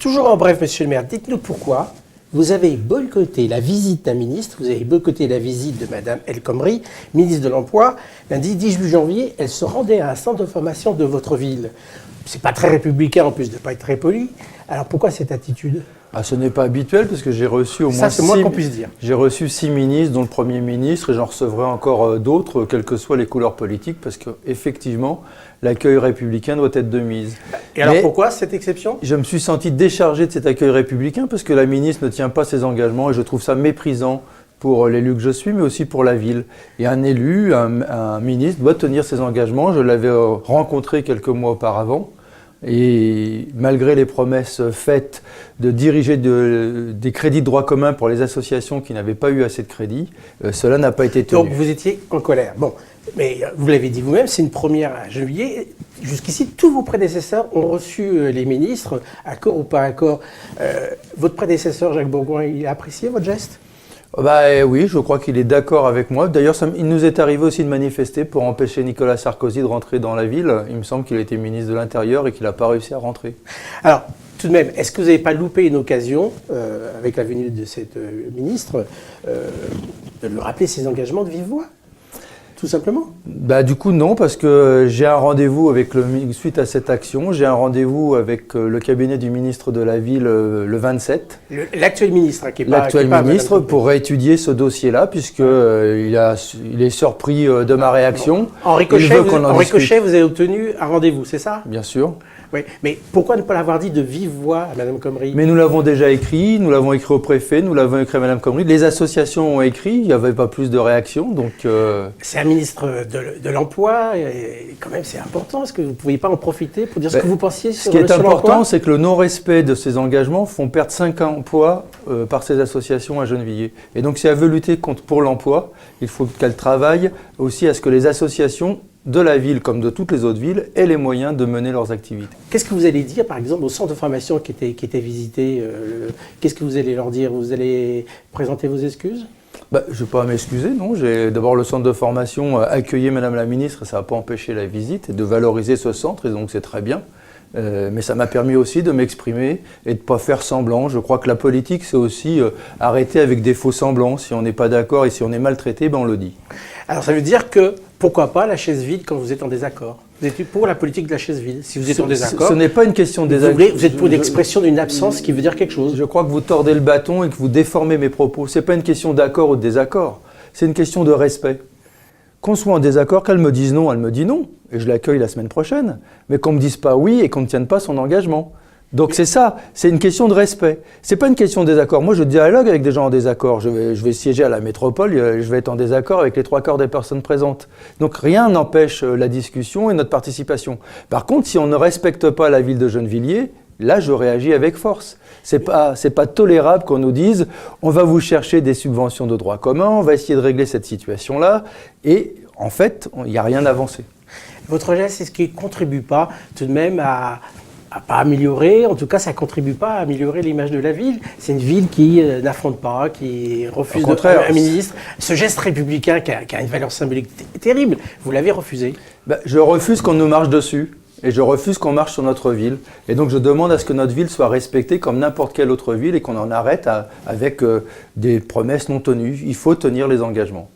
Toujours en bref, monsieur le maire, dites-nous pourquoi vous avez boycotté la visite d'un ministre, vous avez boycotté la visite de madame El Khomri, ministre de l'Emploi. Lundi 18 janvier, elle se rendait à un centre de formation de votre ville. C'est pas très républicain en plus de pas être très poli. Alors pourquoi cette attitude ? Ce n'est pas habituel parce que j'ai reçu au moins c'est moins qu'on puisse dire. J'ai reçu 6 ministres, dont le Premier ministre, et j'en recevrai encore d'autres, quelles que soient les couleurs politiques, parce qu'effectivement, l'accueil républicain doit être de mise. Et alors pourquoi cette exception ? Je me suis senti déchargé de cet accueil républicain parce que la ministre ne tient pas ses engagements et je trouve ça méprisant pour l'élu que je suis, mais aussi pour la ville. Et un élu, un ministre doit tenir ses engagements. Je l'avais rencontré quelques mois auparavant. Et malgré les promesses faites de diriger des crédits de droit commun pour les associations qui n'avaient pas eu assez de crédits, cela n'a pas été tenu. Donc vous étiez en colère. Bon, mais vous l'avez dit vous-même, c'est une première à Gennevilliers. Jusqu'ici, tous vos prédécesseurs ont reçu les ministres, accord ou pas accord. Votre prédécesseur, Jacques Bourgoin, il a apprécié votre geste ? Oui, je crois qu'il est d'accord avec moi. D'ailleurs, il nous est arrivé aussi de manifester pour empêcher Nicolas Sarkozy de rentrer dans la ville. Il me semble qu'il était ministre de l'Intérieur et qu'il n'a pas réussi à rentrer. Alors, tout de même, est-ce que vous n'avez pas loupé une occasion, avec la venue de cette ministre, de lui rappeler ses engagements de vive voix ? Tout simplement ? Du coup, non, parce que j'ai un rendez-vous suite à cette action, j'ai un rendez-vous avec le cabinet du ministre de la Ville le 27. L'actuel ministre, qui est pas... L'actuel ministre, pour étudier ce dossier-là, puisqu'il il est surpris de ma réaction. En ricochet, vous avez obtenu un rendez-vous, c'est ça ? Bien sûr. Oui, mais pourquoi ne pas l'avoir dit de vive voix à Mme Khomri ? Mais nous l'avons déjà écrit, nous l'avons écrit au préfet, nous l'avons écrit à Mme Khomri. Les associations ont écrit, il n'y avait pas plus de réactions, donc... C'est un ministre de l'Emploi, et quand même c'est important. Est-ce que vous ne pouviez pas en profiter pour dire ce que vous pensiez sur l'emploi ? Ce qui est important, c'est que le non-respect de ces engagements font perdre 5 emplois par ces associations à Gennevilliers. Et donc si elle veut lutter pour l'emploi, il faut qu'elle travaille aussi à ce que les associations de la ville, comme de toutes les autres villes, aient les moyens de mener leurs activités. Qu'est-ce que vous allez dire, par exemple, au centre de formation qui était visité qu'est-ce que vous allez leur dire ? Vous allez présenter vos excuses ? Je ne vais pas m'excuser, non. D'abord, le centre de formation accueilli Madame la Ministre, ça n'a pas empêché la visite et de valoriser ce centre, et donc c'est très bien. Mais ça m'a permis aussi de m'exprimer et de ne pas faire semblant. Je crois que la politique, c'est aussi arrêter avec des faux semblants. Si on n'est pas d'accord et si on est maltraité, on le dit. Alors ça veut dire que, pourquoi pas la chaise vide quand vous êtes en désaccord ? Vous êtes pour la politique de la chaise vide. Si vous êtes en désaccord, ce n'est pas une question de désaccord. Vous êtes pour l'expression d'une absence qui veut dire quelque chose. Je crois que vous tordez le bâton et que vous déformez mes propos. Ce n'est pas une question d'accord ou de désaccord. C'est une question de respect. Qu'on soit en désaccord, qu'elle me dise non, elle me dit non. Et je l'accueille la semaine prochaine. Mais qu'on ne me dise pas oui et qu'on ne tienne pas son engagement. Donc c'est ça, c'est une question de respect. C'est pas une question de désaccord. Moi je dialogue avec des gens en désaccord. Je vais siéger à la métropole, je vais être en désaccord avec les 3/4 des personnes présentes. Donc rien n'empêche la discussion et notre participation. Par contre, si on ne respecte pas la ville de Gennevilliers, là je réagis avec force. C'est pas tolérable qu'on nous dise on va vous chercher des subventions de droit commun, on va essayer de régler cette situation-là. Et en fait, il n'y a rien avancé. Votre geste, c'est ce qui ne contribue pas tout de même à pas améliorer, en tout cas ça ne contribue pas à améliorer l'image de la ville. C'est une ville qui n'affronte pas, qui refuse un ministre. Ce geste républicain qui a une valeur symbolique terrible, vous l'avez refusé. Je refuse qu'on nous marche dessus et je refuse qu'on marche sur notre ville. Et donc je demande à ce que notre ville soit respectée comme n'importe quelle autre ville et qu'on en arrête avec des promesses non tenues. Il faut tenir les engagements.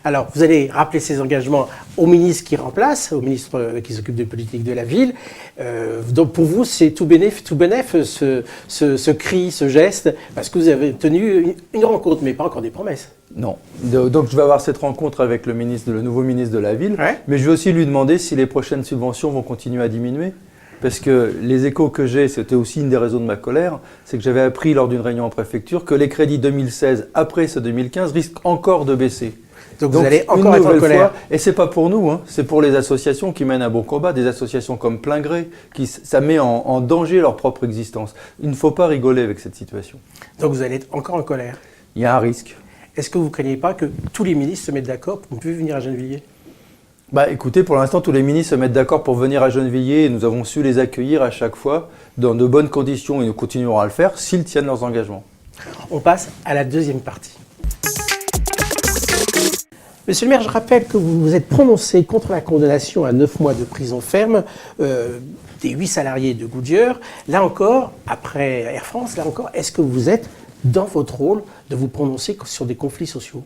Alors, vous allez rappeler ces engagements au ministre qui remplace, au ministre qui s'occupe de politique de la ville. Donc, pour vous, c'est tout bénef ce cri, ce geste, parce que vous avez tenu une rencontre, mais pas encore des promesses. Non. Donc, je vais avoir cette rencontre avec le nouveau ministre de la ville, ouais. Mais je vais aussi lui demander si les prochaines subventions vont continuer à diminuer. Parce que les échos que j'ai, c'était aussi une des raisons de ma colère, c'est que j'avais appris lors d'une réunion en préfecture que les crédits 2016, après ce 2015, risquent encore de baisser. Donc vous allez encore être en colère. Et c'est pas pour nous, c'est pour les associations qui mènent un bon combat, des associations comme Plein Gré, ça met en danger leur propre existence. Il ne faut pas rigoler avec cette situation. Donc vous allez être encore en colère. Il y a un risque. Est-ce que vous ne craignez pas que tous les ministres se mettent d'accord pour ne plus venir à Gennevilliers ? Écoutez, pour l'instant, tous les ministres se mettent d'accord pour venir à Gennevilliers et nous avons su les accueillir à chaque fois dans de bonnes conditions et nous continuerons à le faire s'ils tiennent leurs engagements. On passe à la deuxième partie. Monsieur le maire, je rappelle que vous vous êtes prononcé contre la condamnation à 9 mois de prison ferme des 8 salariés de Goodyear. Là encore, après Air France, là encore, est-ce que vous êtes dans votre rôle de vous prononcer sur des conflits sociaux?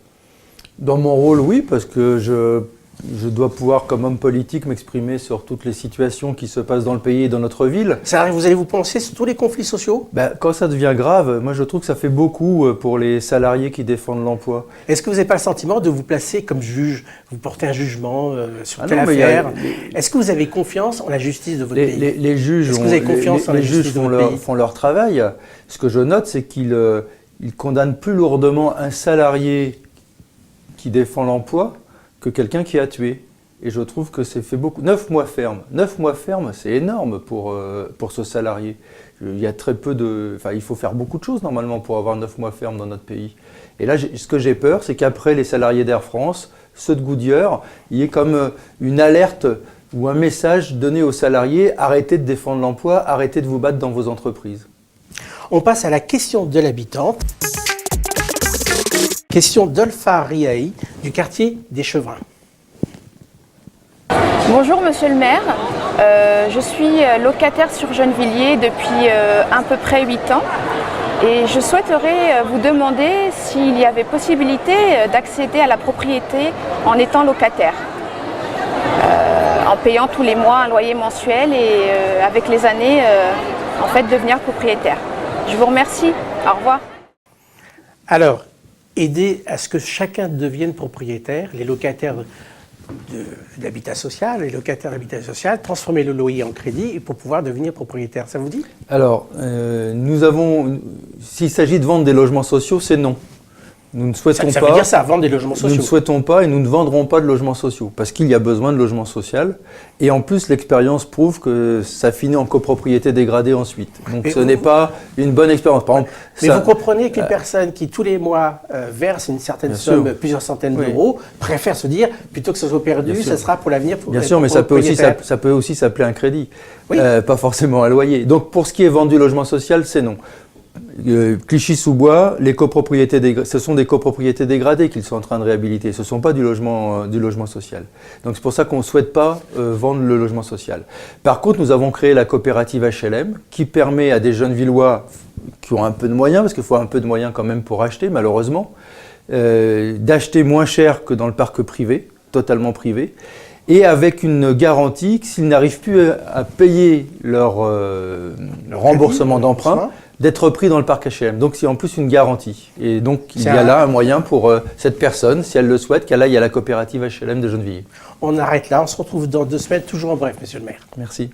Dans mon rôle, oui, parce que je dois pouvoir, comme homme politique, m'exprimer sur toutes les situations qui se passent dans le pays et dans notre ville. Ça arrive, vous allez vous prononcer sur tous les conflits sociaux? Quand ça devient grave, moi je trouve que ça fait beaucoup pour les salariés qui défendent l'emploi. Est-ce que vous n'avez pas le sentiment de vous placer comme juge? Vous portez un jugement sur telle affaire. Est-ce que vous avez confiance en la justice de votre pays? Les juges, Est-ce que vous avez confiance en la justice de votre pays? font leur travail. Ce que je note, c'est qu'ils condamnent plus lourdement un salarié qui défend l'emploi que quelqu'un qui a tué. Et je trouve que c'est fait beaucoup. 9 mois ferme. 9 mois ferme, c'est énorme pour ce salarié. Il y a très peu de... Enfin, il faut faire beaucoup de choses normalement pour avoir 9 mois ferme dans notre pays. Et là, ce que j'ai peur, c'est qu'après les salariés d'Air France, ceux de Goodyear, il y ait comme une alerte ou un message donné aux salariés: arrêtez de défendre l'emploi, arrêtez de vous battre dans vos entreprises. On passe à la question de l'habitante. Question d'Olfa Riahi du quartier des Chevrins. Bonjour Monsieur le maire, je suis locataire sur Gennevilliers depuis à peu près 8 ans et je souhaiterais vous demander s'il y avait possibilité d'accéder à la propriété en étant locataire, en payant tous les mois un loyer mensuel et avec les années en fait devenir propriétaire. Je vous remercie, au revoir. Alors, aider à ce que chacun devienne propriétaire, les locataires d'habitat social, les locataires d'habitat social, transformer le loyer en crédit pour pouvoir devenir propriétaire. Ça vous dit? Alors, s'il s'agit de vendre des logements sociaux, c'est non. Nous ne souhaitons ça pas. veut dire ça, vendre des logements sociaux. Nous ne souhaitons pas et nous ne vendrons pas de logements sociaux parce qu'il y a besoin de logements sociaux. Et en plus, l'expérience prouve que ça finit en copropriété dégradée ensuite. Donc, ce n'est pas une bonne expérience. Par exemple, mais vous comprenez que les personnes qui, tous les mois, versent une certaine somme, plusieurs centaines d'euros, préfèrent se dire, plutôt que ce soit perdu, ça sera pour l'avenir. Bien sûr, mais ça peut aussi s'appeler un crédit, pas forcément un loyer. Donc, pour ce qui est vendu logement social, c'est non. Clichy-sous-Bois, ce sont des copropriétés dégradées qu'ils sont en train de réhabiliter. Ce ne sont pas du logement social. Donc c'est pour ça qu'on ne souhaite pas vendre le logement social. Par contre, nous avons créé la coopérative HLM qui permet à des jeunes Villois qui ont un peu de moyens, parce qu'il faut un peu de moyens quand même pour acheter, malheureusement, d'acheter moins cher que dans le parc privé, totalement privé, et avec une garantie que s'ils n'arrivent plus à payer leur remboursement d'emprunt, d'être pris dans le parc HLM. Donc c'est en plus une garantie. Et donc il y a là un moyen pour cette personne, si elle le souhaite, qu'elle aille à la coopérative HLM de Gennevilliers. On arrête là, on se retrouve dans 2 semaines, toujours en bref, monsieur le maire. Merci.